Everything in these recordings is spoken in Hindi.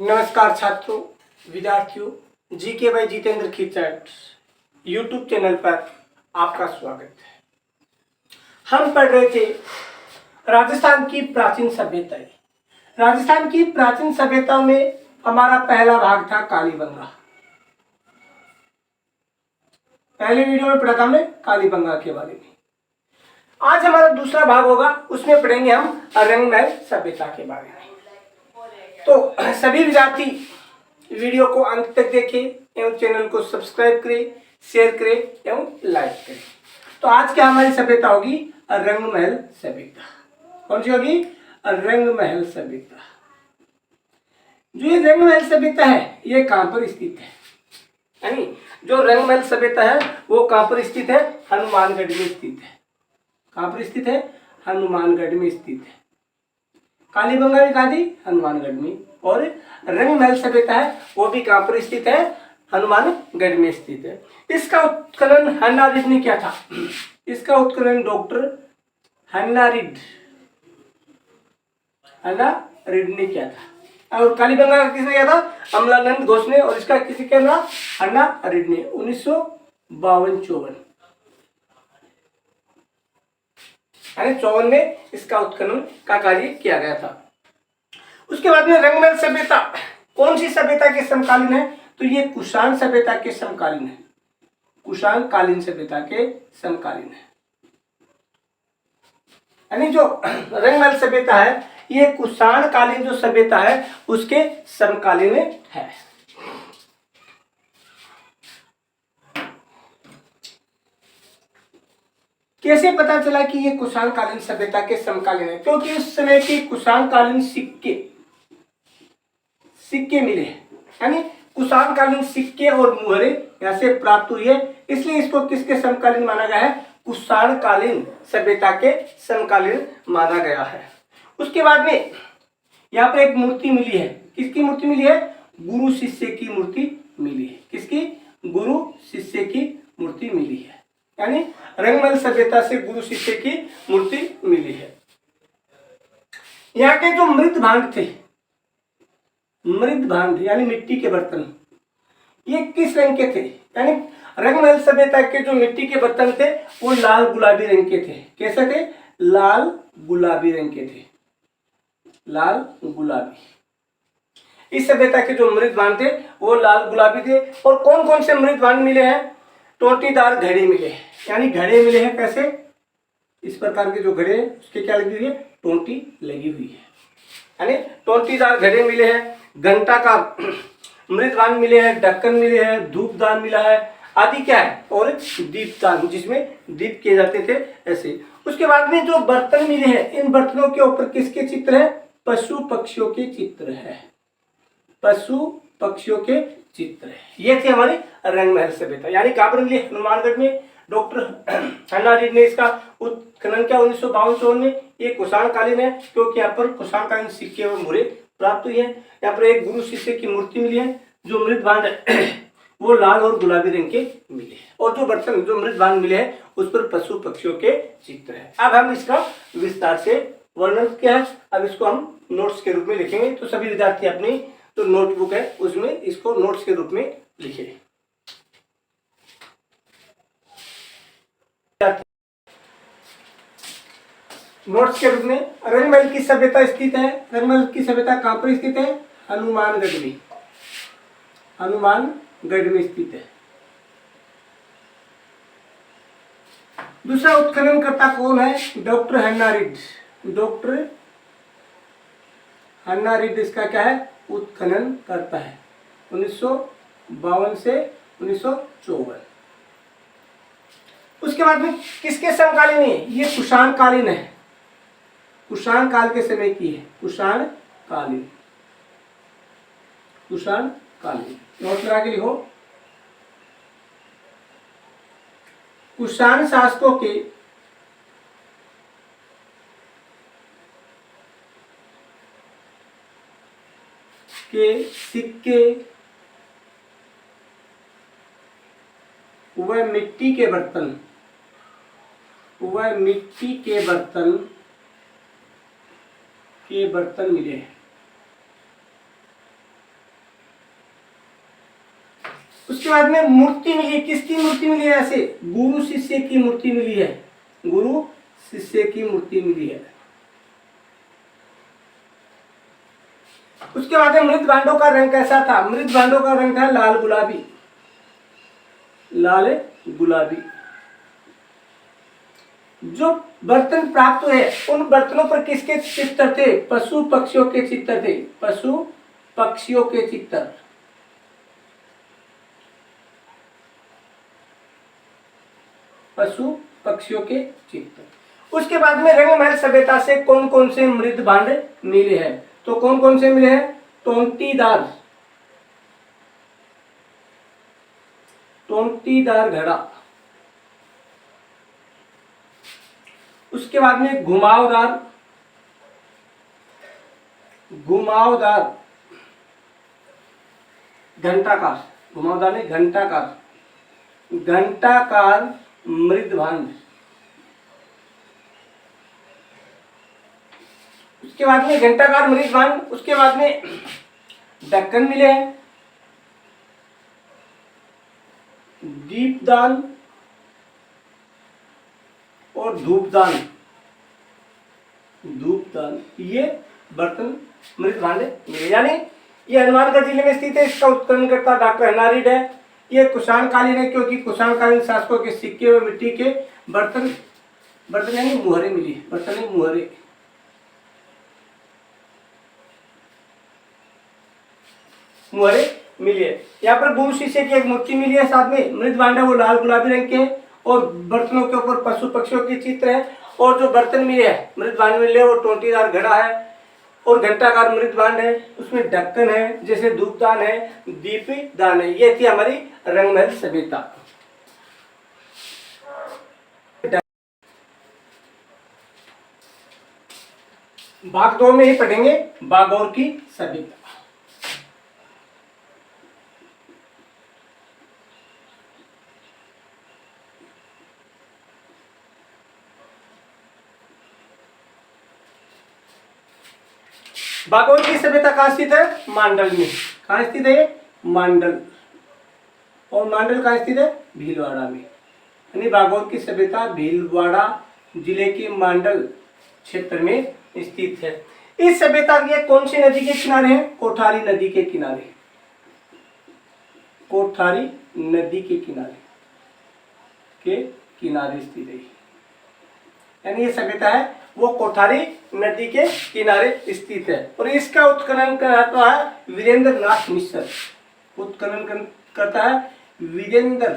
नमस्कार छात्रों, विद्यार्थियों, GK by Jitendra Khichat YouTube channel पर आपका स्वागत है। हम पढ़ रहे थे राजस्थान की प्राचीन सभ्यताएं। राजस्थान की प्राचीन सभ्यताओं में हमारा पहला भाग था कालीबंगा। पहले वीडियो में पढ़ा था हमने कालीबंगा के बारे में। आज हमारा दूसरा भाग होगा, उसमें पढ़ेंगे हम रंगमहल सभ्यता के बारे में। तो सभी विद्यार्थी वीडियो को अंत तक देखें एवं चैनल को सब्सक्राइब करें, शेयर करें एवं लाइक करें। तो आज क्या हमारी सभ्यता होगी? रंगमहल सभ्यता। कौन सी होगी? रंगमहल सभ्यता। जो ये रंगमहल सभ्यता है ये कहां पर स्थित है? यानी जो रंगमहल सभ्यता है वो कहां पर स्थित है? हनुमानगढ़ में स्थित है। कहां पर स्थित है? हनुमानगढ़ में स्थित है। कालीबंगा भी कहा थी? हनुमानगढ़ में। और रंगमहल सभ्यता है वो भी कहां पर स्थित है? हनुमानगढ़ में स्थित है। इसका उत्खनन हन्ना रिड ने किया था। इसका उत्खनन डॉक्टर हन्ना रिड ने किया था। और कालीबंगा का किसने किया था? अमलानंद घोष ने। और इसका किसी के नाम? हन्ना रिड ने 1952-54 यानी 54 में इसका उत्खनन का कार्य किया गया था। उसके बाद में रंगमहल सभ्यता कौन सी सभ्यता के समकालीन है? तो ये कुषाण सभ्यता के समकालीन है। कुषाण कालीन सभ्यता के समकालीन है। यानी जो रंगमहल सभ्यता है ये कुषाण कालीन जो सभ्यता है उसके समकालीन है। कैसे पता चला कि ये कुषाण कालीन सभ्यता के समकालीन है? क्योंकि उस समय के कुषाण कालीन सिक्के मिले, यानी कुषाण कालीन सिक्के और मुहरे यहाँ से प्राप्त हुई है, इसलिए इसको किसके समकालीन माना गया है? कुषाण कालीन सभ्यता के समकालीन माना गया है। उसके बाद में यहाँ पर एक मूर्ति मिली है। किसकी मूर्ति मिली है? गुरु शिष्य की मूर्ति मिली है। किसकी? गुरु शिष्य की मूर्ति मिली है। यानी रंगमहल सभ्यता से गुरु शिष्य की मूर्ति मिली है। यहाँ के जो मृत भांड थे, मृत भांड यानी मिट्टी के बर्तन, ये किस रंग के थे? यानी रंगमहल सभ्यता के जो मिट्टी के बर्तन थे वो लाल गुलाबी रंग के थे। कैसे थे? लाल गुलाबी रंग के थे। लाल गुलाबी। इस सभ्यता के जो मृत भांड थे वो लाल गुलाबी थे। और कौन कौन से मृत भांड मिले हैं? टोटीदार घड़े मिले हैं। यानी घड़े मिले हैं। कैसे? इस प्रकार के जो घड़े उसके क्या लगी हुई है? टोंटी लगी हुई है। यानी टोंटीदार घड़े मिले हैं। घंटा का मृतदान मिले हैं, ढक्कन मिले हैं, धूपदान मिला है आदि क्या है? और दीपदान जिसमें दीप किए जाते थे ऐसे। उसके बाद में जो बर्तन मिले हैं इन बर्तनों के ऊपर किसके चित्र है? पशु पक्षियों के चित्र है। पशु पक्षियों के चित्र है। ये थी हमारी रंगमहल सभ्यता। यानी कहां पर मिली? हनुमानगढ़ में। डॉक्टर हन्ना रिड ने इसका उत्खनन किया 1952-54 में। ये कुषाण कालीन है क्योंकि यहाँ पर कुषाण कालीन सिक्के और मुहरे प्राप्त हुई है। यहाँ पर एक गुरु शिष्य की मूर्ति मिली है। जो मृत भांड वो लाल और गुलाबी रंग के मिले हैं। और जो बर्तन जो मृत भांड मिले हैं उस पर पशु पक्षियों के चित्र है। अब हम इसका विस्तार से वर्णन किया है। अब इसको हम नोट्स के रूप में लिखेंगे। तो सभी विद्यार्थी अपनी जो नोटबुक है उसमें इसको नोट्स के रूप में लिखे। नोट्स के रूप में रंगमहल की सभ्यता स्थित है। रंगमहल की सभ्यता कहां पर स्थित है? हनुमानगढ़ में। हनुमानगढ़ में स्थित है। दूसरा उत्खननकर्ता कौन है? डॉक्टर हन्ना रिड। डॉक्टर हन्ना रिड इसका क्या है? उत्खनन करता है 1952 से 1954। उसके बाद में किसके समकालीन है? ये कुषाण कालीन है। कुषाण काल के समय की है। कुषाण कालीन। कुषाण कालीन नोट लगा के लिखो। कुषाण शासकों के सिक्के वह मिट्टी के बर्तन मिले हैं। बाद में मूर्ति मिली, किसकी मूर्ति मिली है? ऐसे गुरु शिष्य की मूर्ति मिली है, गुरु शिष्य की मूर्ति मिली है। उसके बाद में मृत भांडों का रंग कैसा था? मृत भांडों का रंग था लाल गुलाबी, लाल गुलाबी। जो बर्तन प्राप्त हुए उन बर्तनों पर किसके चित्र थे? पशु पक्षियों के चित्र थे, पशु पक्षियों के चित्र। पशु पक्षियों के चित्र। उसके बाद में रंगमहल सभ्यता से कौन कौन से मृत भांड मिले हैं? तो कौन कौन से मिले हैं? टोंटीदार घड़ा, उसके बाद में घुमावदार घंटाकार, घुमावदार नहीं घंटाकार मृत भांड। उसके बाद में घंटाकार मृत भांड। उसके बाद में ढक्कन मिले हैं, दीपदान और धूपदान, ये बर्तन मृत भांड मिले। यानी ये हनुमानगढ़ जिले में स्थित है। इसका उत्खननकर्ता डॉक्टर हन्नारीड है। ये कुषाण कालीन है, क्योंकि कुषाण कालीन शासकों के सिक्के व मिट्टी के बर्तन यानी मुहरे मिली, बर्तन यानी मुहरे मिली है। यहाँ पर गुरु शिष्य की एक मूर्ति मिली है, साथ में मृत भांड है वो लाल गुलाबी रंग के हैं और बर्तनों के ऊपर पशु पक्षियों के चित्र है। और जो बर्तन मिले हैं मृत भांड मिले वो टोंटीदार घड़ा है और घंटाकार मृत भांड है, उसमें ढक्कन है, जैसे धूपदान है, दीपदान है। ये थी हमारी रंगमहल सभ्यता। भाग 2 में ही पढ़ेंगे बागौर की सभ्यता। बागौर की सभ्यता कहाँ स्थित है? मांडल में। कहाँ स्थित है? मांडल। और मांडल कहाँ स्थित है? भीलवाड़ा में। यानी बागौर की सभ्यता भीलवाड़ा जिले के मांडल क्षेत्र में स्थित है। इस सभ्यता के कौन सी नदी के किनारे है? कोठारी नदी के किनारे, कोठारी नदी के किनारे स्थित है। यानी ये सभ्यता है वो कोठारी नदी के किनारे स्थित है। और इसका उत्खनन करता है वीरेंद्र नाथ मिश्र। उत्खनन करता है वीरेंद्र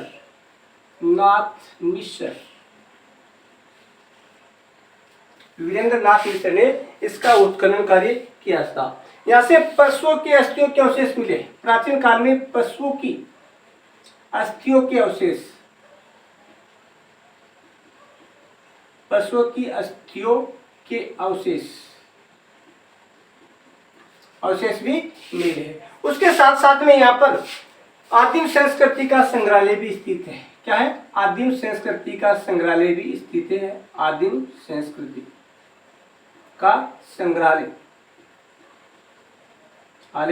नाथ मिश्र। वीरेंद्र नाथ मिश्र ने इसका उत्खनन कार्य किया था। यहाँ से पशुओं की अस्थियों के अवशेष मिले। प्राचीन काल में पशुओं की अस्थियों के अवशेष, पशुओं की अस्थियों के अवशेष भी मिले। उसके साथ साथ में यहाँ पर आदिम संस्कृति का संग्रहालय भी स्थित है। क्या है? आदिम संस्कृति का संग्रहालय भी स्थित है। आदिम संस्कृति का संग्रहालय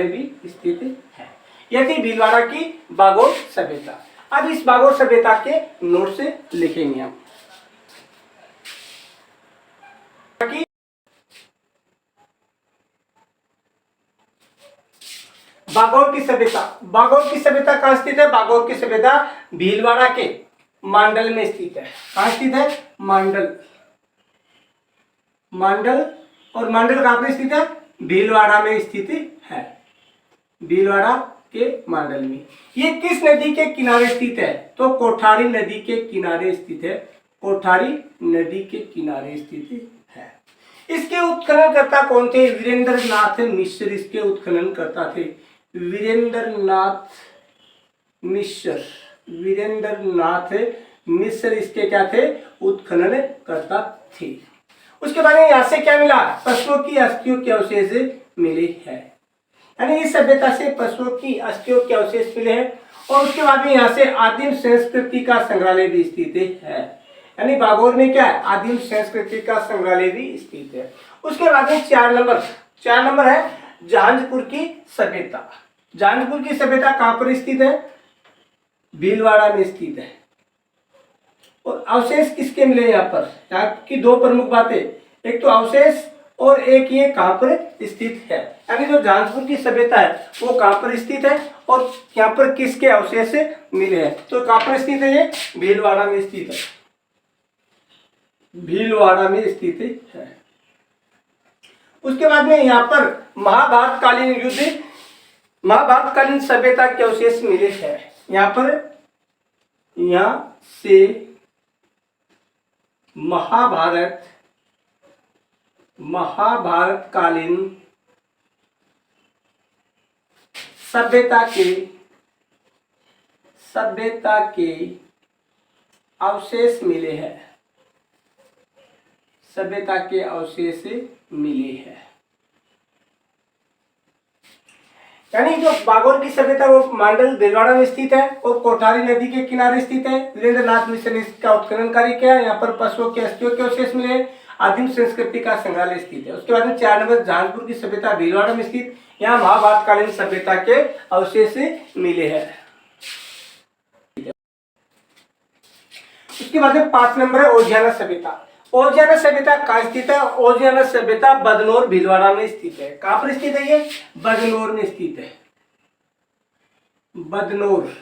भी स्थित है। यह थी भीलवाड़ा की बागौर सभ्यता। अब इस बागौर सभ्यता के नोट से लिखेंगे हम। बागौर की सभ्यता, बागौर की सभ्यता कहाँ स्थित है? बागौर की सभ्यता भीलवाड़ा के मांडल में स्थित है। कहाँ स्थित है? मांडल। और मांडल कहाँ पे स्थित है? भीलवाड़ा में स्थित है। भीलवाड़ा के मांडल में। ये किस नदी के किनारे स्थित है? तो कोठारी नदी के किनारे स्थित है। कोठारी नदी के किनारे स्थित है। इसके उत्खननकर्ता कौन थे? वीरेंद्र नाथ मिश्र इसके उत्खननकर्ता थे। वीरेंद्र नाथ मिश्र इसके क्या थे? उत्खननकर्ता थे। उसके बाद में यहाँ से क्या मिला? पशुओं की अस्थियों के अवशेष मिले हैं। यानी इस सभ्यता से पशुओं की अस्थियों के अवशेष मिले हैं। और उसके बाद में यहाँ से आदिम संस्कृति का संग्रहालय भी स्थित है। यानी बागौर में क्या है? आदिम संस्कृति का संग्रहालय भी स्थित है। उसके बाद में 4 नंबर है जांजपुर की सभ्यता। जांजपुर की सभ्यता कहाँ पर स्थित है? भीलवाड़ा में स्थित है। और अवशेष किसके मिले यहाँ पर? यहाँ की दो प्रमुख बातें, एक तो अवशेष और एक ये कहाँ पर स्थित है, यानी जो जांजपुर की सभ्यता है वो कहाँ पर स्थित है और यहाँ पर किसके अवशेष मिले हैं। तो कहाँ पर स्थित है? ये भीलवाड़ा में स्थित है, भीलवाड़ा में स्थित है। उसके बाद में यहाँ पर महाभारतकालीन युद्ध, महाभारतकालीन सभ्यता के अवशेष मिले हैं। यहाँ पर, यहाँ से महाभारतकालीन सभ्यता के अवशेष मिले हैं, सभ्यता के अवशेष मिले हैं। यानी जो बागोर की सभ्यता वो मांडल भीलवाड़ा में स्थित है और कोठारी नदी के किनारे स्थित है। वीरेंद्रनाथ मिश्र ने इसका उत्खनन कार्य किया। यहाँ पर पशुओं के अस्थियों के अवशेष मिले। आदिम संस्कृति का संग्रहालय स्थित है। उसके बाद में 4 नंबर जहांजपुर की सभ्यता भीलवाड़ा में स्थित, यहाँ महाभारतकालीन सभ्यता के अवशेष मिले हैं। उसके बाद में 5 नंबर है ओजियाना सभ्यता। ओजियाना सभ्यता कहाँ स्थित है? ओजियाना सभ्यता बदनौर भीलवाड़ा में स्थित है। कहाँ पर स्थित है? ये बदनौर में स्थित है, बदनौर।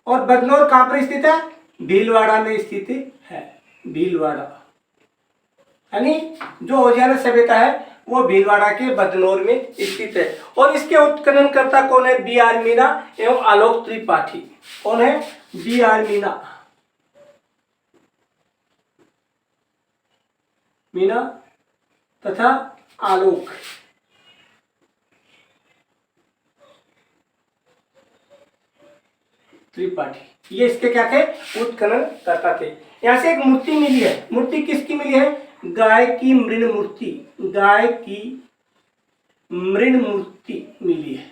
और बदनौर कहाँ पर स्थित है? भीलवाड़ा में स्थित है, भीलवाड़ा। यानी जो ओजियाना सभ्यता है वो भीलवाड़ा के बदनौर में स्थित है। और इसके उत्खननकर्ता कौन है? B.R. मीना एवं आलोक त्रिपाठी। कौन है? B.R. मीना तथा आलोक त्रिपाठी, ये इसके क्या थे? उत्खनन करता थे। यहां से एक मूर्ति मिली है। मूर्ति किसकी मिली है? गाय की मृण मूर्ति, गाय की मृण मूर्ति मिली है।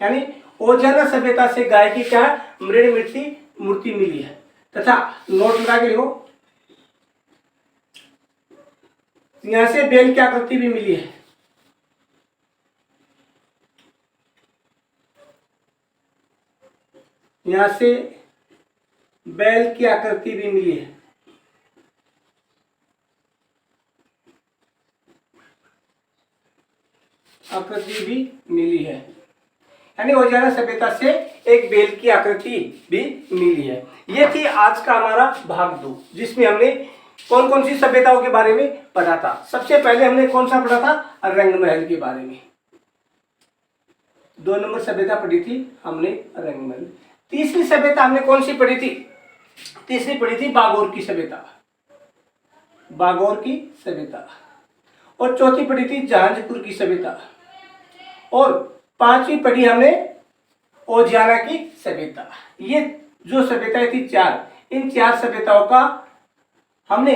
यानी ओजियाना सभ्यता से गाय की क्या मृण मूर्ति मिली है। तथा नोट लगा के लिखो, यहां से बेल की आकृति भी मिली है। यहां से बैल की आकृति भी मिली है। आकृति भी मिली है, यानी ओजियाना सभ्यता से एक बेल की आकृति भी मिली है। ये थी आज का हमारा भाग 2, जिसमें हमने कौन कौन सी सभ्यताओं के बारे में पढ़ा था। सबसे पहले हमने कौन सा पढ़ा था? रंगमहल के बारे में। 2 नंबर सभ्यता पढ़ी थी हमने रंगमहल। तीसरी सभ्यता हमने कौन सी पढ़ी थी? तीसरी पढ़ी थी बागोर की सभ्यता, बागोर की सभ्यता। और चौथी पढ़ी थी जहांजपुर की सभ्यता। और 5वीं पढ़ी हमने ओजियाना की सभ्यता। ये जो सभ्यताएं थी 4, इन 4 सभ्यताओं का हमने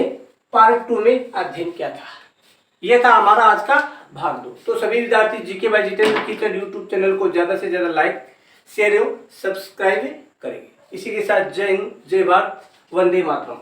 पार्ट 2 में अध्ययन किया था। यह था हमारा आज का भाग 2। तो सभी विद्यार्थी GK by Jitendra teacher YouTube channel को ज्यादा से ज्यादा लाइक, शेयर एवं सब्सक्राइब करेंगे। इसी के साथ जय हिंद, जय भारत, वंदे मातरम।